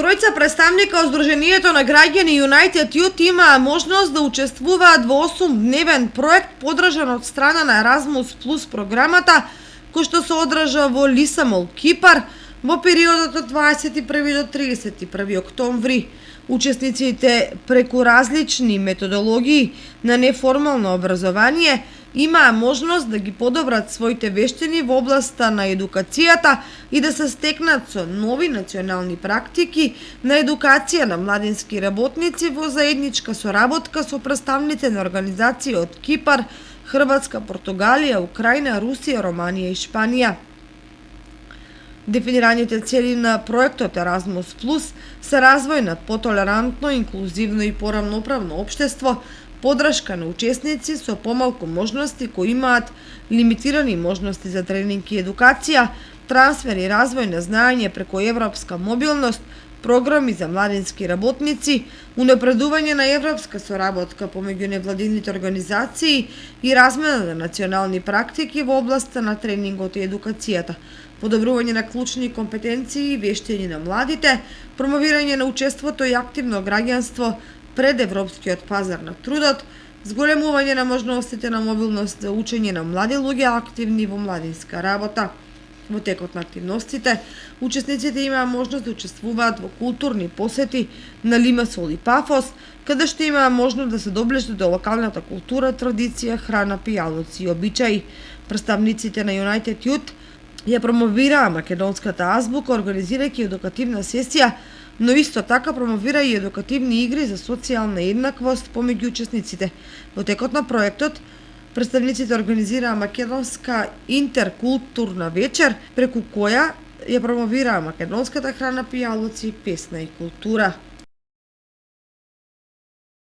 Тројца представника од Сдруженијето на граѓани United Youth имаа можност да учествуваат во 8-дневен проект подржан од страна на Erasmus Plus програмата, кој што се одржа во Лисамол, Кипар, во периодот од 21 до 31 октомври. Учесниците преку различни методологии на неформално образование имаа можност да ги подобрат своите вештини во областа на едукацијата и да се стекнат со нови национални практики на едукација на младински работници во заедничка соработка со представници на организации од Кипар, Хрватска, Португалија, Украина, Русија, Романија и Шпанија. Дефинираните цели на проектот Erasmus Plus се развој на потолерантно, инклузивно и поравноправно општество, подршка на учесници со помалку можности кои имаат лимитирани можности за тренинг и едукација, трансфер и развој на знаење преку европска мобилност, програми за младински работници, унапредување на европска соработка помеѓу невладините организации и размена на национални практики во областа на тренингот и едукацијата, подобрување на клучни компетенции и вештини на младите, промовирање на учеството и активно граѓанство пред европскиот пазар на трудот, зголемување на можностите на мобилност за учење на млади луѓе активни во младинска работа. Во текот на активностите, учесниците имаа можност да учествуваат во културни посети на Лимасол и Пафос, каде што имаа можност да се доближат до локалната култура, традиција, храна, пијалоци и обичаи. Представниците на United Youth ја промовираа македонската азбука, организирајќи едукативна сесија, но исто така промовира и едукативни игри за социјална еднаквост помеѓу учесниците. Во текот на проектот, представниците организираа македонска интеркултурна вечер, преку која ја промовираа македонската храна, пијалоци, песна и култура.